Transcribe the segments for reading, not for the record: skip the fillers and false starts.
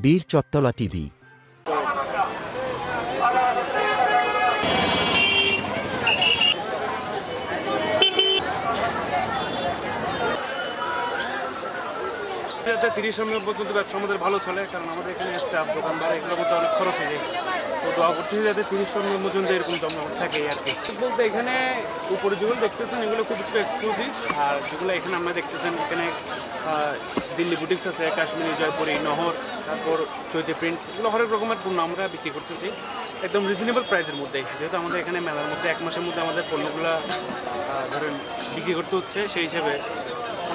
বীর চট্টলা টিভি। যাতে 30 নম্বর পর্যন্ত ব্যবসা আমাদের ভালো চলে, কারণ আমাদের এখানে স্টাফ দোকানদার এগুলোর মধ্যে অনেক খরচ হয়ে যায়। তো দোয়া করতে যাতে 30 নম্বর পর্যন্ত এরকম জমজমাট থাকে আর কি। বলতে এখানে উপরে যেগুলো দেখতেছেন এগুলো খুব একটু এক্সক্লুসিভ, আর যেগুলো এখানে আমরা দেখতেছেন এখানে দিল্লি বুটিক্স আছে, কাশ্মীরি, জয়পুরি, নহর, তারপর চৈতি প্রিন্ট, এগুলো হরেক রকমের পণ্য আমরা বিক্রি করতেছি একদম রিজনেবল প্রাইসের মধ্যে। যেহেতু আমাদের এখানে মেলার মধ্যে 1 মাসের মধ্যে আমাদের পণ্যগুলো ধরেন বিক্রি করতে হচ্ছে, সেই হিসেবে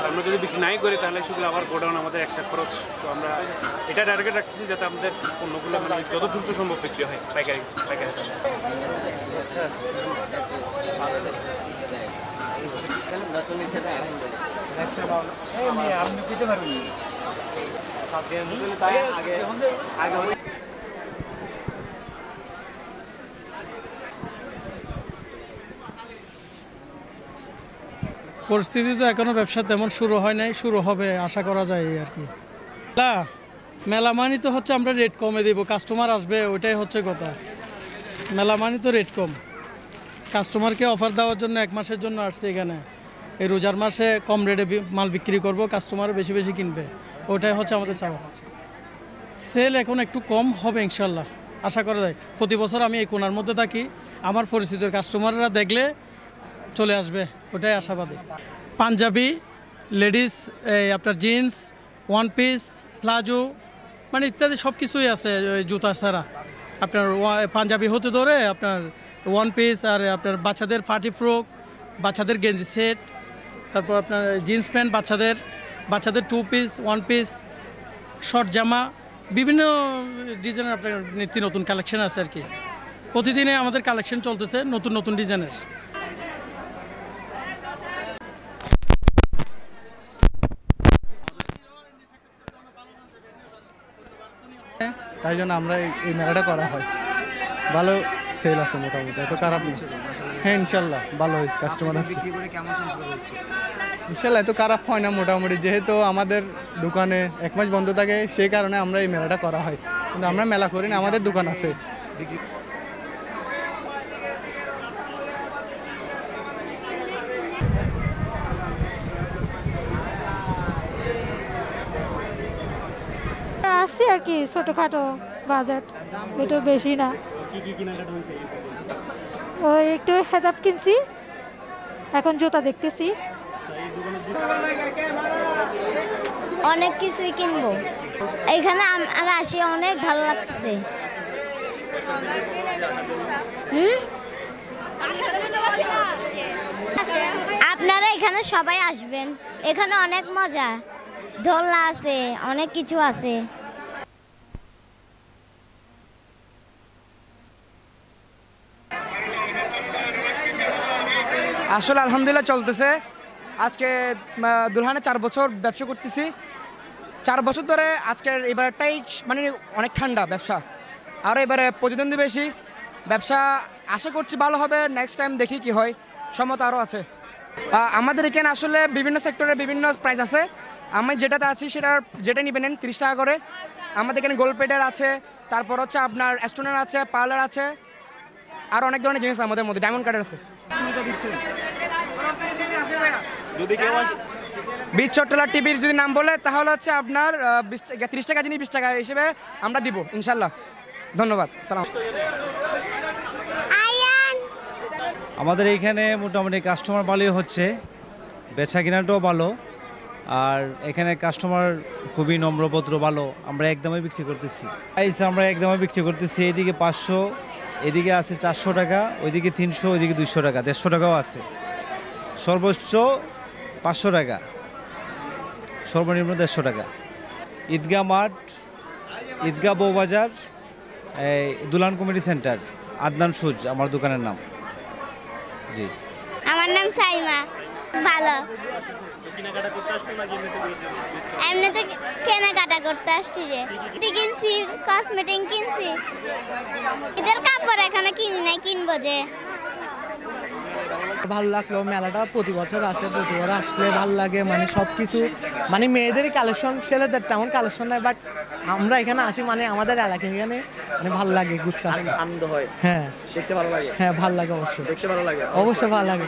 আমরা যদি বিক্রি নাই করি তাহলে সেগুলো আবার গোডাউন আমাদের এক্সট্রা খরচ। তো আমরা এটা টার্গেট রাখছি যাতে আমাদের পণ্যগুলো মানে যত দ্রুত সম্ভব বিক্রি হয় পাইকারি। পরিস্থিতি তো এখনও ব্যবসা তেমন শুরু হয় নাই, শুরু হবে আশা করা যায় আর কি। মেলা মানি তো হচ্ছে আমরা রেট কমে দিব, কাস্টমার আসবে, ওইটাই হচ্ছে কথা। মেলা মানি তো রেট কম, কাস্টমারকে অফার দেওয়ার জন্য 1 মাসের জন্য আসছে এখানে। এই রোজার মাসে কম রেটে মাল বিক্রি করব, কাস্টমার বেশি বেশি কিনবে, ওটাই হচ্ছে আমাদের চাওয়া। সেল এখন একটু কম হবে ইনশাল্লাহ, আশা করা যায়। প্রতি বছর আমি এই কোনার মধ্যে থাকি, আমার পরিচিত কাস্টমাররা দেখলে চলে আসবে, ওটাই আশাবাদী। পাঞ্জাবি, লেডিস, আপনার জিন্স, ওয়ান পিস, প্লাজো, মানে ইত্যাদি সব কিছুই আছে। ওই জুতা ছাড়া আপনার পাঞ্জাবি হতে ধরে আপনার ওয়ান পিস, আর আপনার বাচ্চাদের পার্টি ফ্রক, বাচ্চাদের গেঞ্জি সেট, তারপর আপনার জিন্স প্যান্ট বাচ্চাদের 2 পিস, 1 পিস, শর্ট জামা, বিভিন্ন ডিজাইনের আপনার নিত্য নতুন কালেকশন আছে আর কি। প্রতিদিনে আমাদের কালেকশন চলতেছে নতুন নতুন ডিজাইনের। তাই জন্য আমরা এই মেলাটা করা হয়। ভালো সেল আছে মোটামুটি, এত খারাপ না। হ্যাঁ ইনশাল্লাহ ভালোই কাস্টমার হচ্ছে, ইনশাল্লাহ এত খারাপ হয় না মোটামুটি। যেহেতু আমাদের দোকানে 1 মাস বন্ধ থাকে, সেই কারণে আমরা এই মেলাটা করা হয়। কিন্তু আমরা মেলা করি না, আমাদের দোকান আছে। আসছি আর কি, ছোটোখাটো বাজেট, একটু বেশি না। ওই একটু হেজাব কিনছি, এখন জুতা দেখতেছি। অনেক কিছুই কিনবো, এখানে আমরা আসি, অনেক ভালো লাগতেছে। আপনারা এখানে সবাই আসবেন, এখানে অনেক মজা, দোলনা আছে, অনেক কিছু আছে। আসলে আলহামদুলিল্লাহ চলতেছে। আজকে দুলহানে 4 বছর ব্যবসা করতেছি। 4 বছর ধরে আজকের এবারটাই মানে অনেক ঠান্ডা ব্যবসা, আর এবারে প্রতিদ্বন্দ্বী বেশি। ব্যবসা আশা করছি ভালো হবে, নেক্সট টাইম দেখি কি হয়, সম্মত আরও আছে। আমাদের এখানে আসলে বিভিন্ন সেক্টরের বিভিন্ন প্রাইস আছে। আমি যেটাতে আছি যেটা নেবেন 30 টাকা করে। আমাদের এখানে গোল্ড প্লেটের আছে, তারপর হচ্ছে আপনার স্টোনের আছে, পার্লার আছে, আর অনেক ধরনের জিনিস আমাদের মধ্যে, ডায়মন্ড কার্ডের আছে। বীর চট্টলা টিভির যদি নাম বলে তাহলে হচ্ছে আপনার 30 টাকা জিনিস 20 টাকা হিসেবে আমরা দিব ইনশাল্লাহ। ধন্যবাদ, সালাম। আমাদের এইখানে মোটামুটি কাস্টমার ভালোই হচ্ছে, বেচা কেনাটাও ভালো, আর এখানে কাস্টমার খুবই নম্রভদ্র, ভালো। আমরা একদমে বিক্রি করতেছি, আমরা একদমে বিক্রি করতেছি। এইদিকে 500, এদিকে আছে 400 টাকা, ওইদিকে 300, ওইদিকে 200 টাকা, 150 টাকাও আছে। সর্বোচ্চ 500 টাকা, সর্বনিম্ন 150 টাকা। ঈদগাহ মাঠ, ঈদগাহ বউবাজার, এই দুলান কমিটি সেন্টার, আদনান সুজ আমার দোকানের নাম। জি, আমার নাম সাইমা। ভালো, এমনিতে কেনাকাটা করতে আসছি, যে কিনছি, কসমেটিক কিনছি, এদের কাপড় এখানে কিনি নাই, কিনবো যে। ভালো লাগলো, মেলাটা প্রতি বছর আসে, প্রতিবার আসলে ভালো লাগে, মানে সব কিছু মানে মেয়েদের কালেকশন, ছেলেদের তেমন কালেকশন নাই, বাট আমরা এখানে আসি মানে আমাদের এলাকা এখানে মানে ভালো লাগে ঘুরতে আসি। আনন্দ হয়, হ্যাঁ দেখতে ভালো লাগে, হ্যাঁ ভালো লাগে অবশ্যই, দেখতে ভালো লাগে, অবশ্যই ভালো লাগে,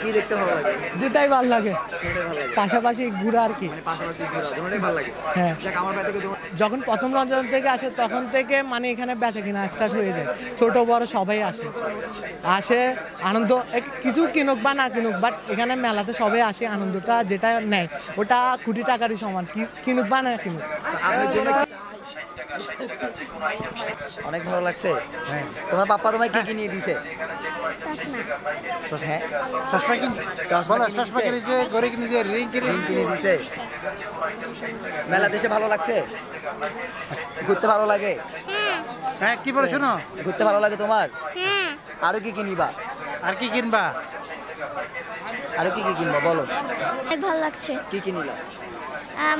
কি দেখতে ভালো লাগে, যেটাই ভালো লাগে, কোনটাই ভালো লাগে, পাশাপাশি ঘোরা আর কি। মানে পাশাপাশি ঘোরা দুটোই ভালো লাগে। হ্যাঁ, যাক আমার বাড়ি থেকে যখন প্রথম রমজান থেকে আসে তখন থেকে মানে এখানে বেচা কিনা স্টার্ট হয়ে যায়, ছোট বড় সবাই আসে আনন্দ, কিছু কিনুক বা না কিনুক, বাট এখানে মেলাতে সবাই আসে, আনন্দটা যেটা নেয় ওটা কোটি টাকারই সমান, কিনুক বা না কিনুক। আপনার জন্য অনেক ভালো লাগছে। হ্যাঁ, তোমার পাপ্পা তোমায় কি কি নিয়ে দিছে? হ্যাঁ, চশমা কিনছে, বলো চশমা কিনেছে, ঘড়ি কিনেছে, রিং কিনেছে। কিনে দিছে। মেলা দেশে ভালো লাগছে, ঘুরতে ভালো লাগে। হ্যাঁ, কি বলে শোনো, ঘুরতে ভালো লাগে তোমার? আরো কি কিনিবা? আর কি কিনবা? আরো কি কি কিনবা বলো? অনেক ভালো লাগছে। কি কিনিলা?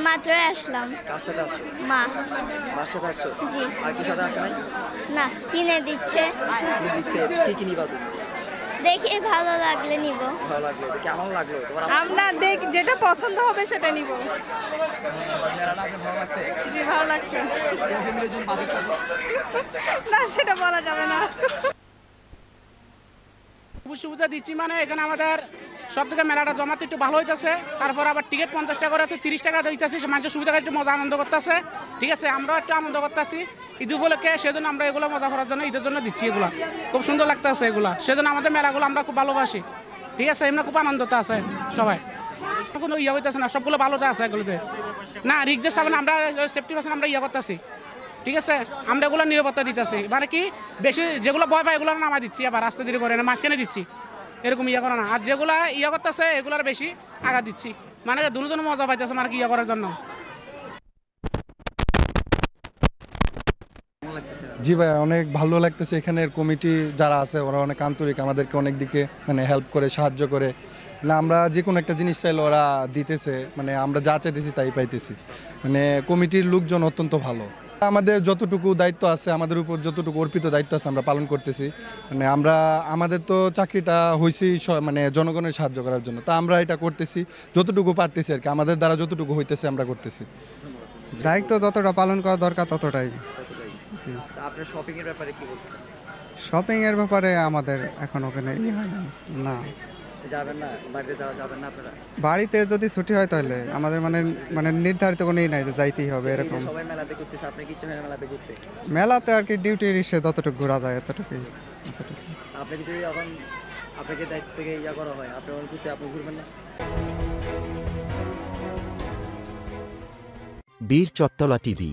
মাত্রই আসলাম। কার সাথে আসছো? মা। মার সাথে আসছো? জি। আর কি সাথে আসো নাই? না, কিনে দিচ্ছে। কি দিচ্ছে? কি কিনিবা তুমি? দেখে ভালো লাগলে নিব। ভালো লাগলো, তো কেমন লাগলো তোমার? আমরা যেটা পছন্দ হবে সেটা নিব। মেলাটা আপনার ভালো লাগছে? জি, ভালো লাগছে। কোন ফ্যামিলির জন্য বাজেট কত? না, সেটা বলা যাবে না। সুবিধা দিচ্ছি মানে এখানে আমাদের সব থেকে মেলাটা জমাতে একটু ভালো হইতেছে, তারপর আবার টিকিট 50 টাকা করে 30 টাকা দিতেছে, মানুষের সুবিধা একটু মজা আনন্দ করতেছে। ঠিক আছে, আমরাও একটু আনন্দ করতেছি ঈদ উপলক্ষে, সেজন্য আমরা এগুলো মজা করার জন্য ঈদের জন্য দিচ্ছি। এগুলো খুব সুন্দর লাগতেছে, এগুলা সেজন্য আমাদের মেলাগুলো আমরা খুব ভালোবাসি। ঠিক আছে, এমনি খুব আনন্দতে আছে সবাই, কোনো ইয়ে হইতেছে না, সবগুলো ভালোতে আছে এগুলোতে। না রিক্সের সামনে আমরা সেফটি পার্সেন্ট আমরা ইয়ে করতেছি। ঠিক আছে, আমরা এগুলো নিরাপত্তা দিতেছি, মানে কি বেশি যেগুলো ভয় পায় এগুলো নামা দিচ্ছি, আবার রাস্তা দিয়ে করে না মাঝখানে দিচ্ছি, এরকম ইয়ে করে না। আর যেগুলো ইয়ে করতেছে এগুলোর বেশি আগা দিচ্ছি, মানে দুজন মজা পাইতেছে মানে কি ইয়ে করার জন্য। জি ভাই, অনেক ভালো লাগতেছে। এখানের কমিটি যারা আছে ওরা অনেক আন্তরিক, আমাদেরকে অনেক দিকে মানে হেল্প করে, সাহায্য করে। না আমরা যে কোনো একটা জিনিস চাইলে ওরা দিতেছে, মানে আমরা যা চাইতেছি তাই পাইতেছি। মানে কমিটির লোকজন অত্যন্ত ভালো। আমাদের যতটুকু দায়িত্ব আছে, আমাদের উপর যতটুকু অর্পিত দায়িত্ব আছে আমরা পালন করতেছি। মানে আমাদের তো চাকরিটা হয়েছেই মানে জনগণের সাহায্য করার জন্য, তা আমরা এটা করতেছি যতটুকু পারতেছি আর কি, আমাদের দ্বারা যতটুকু হইতেছে আমরা করতেছি। দায়িত্ব যতটা পালন করা দরকার ততটাই। আপনার শপিং এর ব্যাপারে কি বলছেন? শপিং এর ব্যাপারে আমাদের এখন ওখানে হয় না, যাবেন না, বাইরে যাবেন না আপনারা? বাড়িতে যদি ছুটি হয় তাহলে আমাদের মানে নির্ধারিত কোনো নাই যে যাইতেই হবে এরকম। সবাই মেলাতে ঘুরতেছে, আপনি কি ইচ্ছা হয় মেলাতে ঘুরতে? মেলাতে আর কি ডিউটির ইসে যতটুকু ঘোরা যায় এতটুকুই। আপনি যদি এখন আপনাকে দায়িত্ব থেকে ইয়া করা হয়, আপনি ঘুরতে আপনি ঘুরবেন না? বীর চত্তলা টিভি।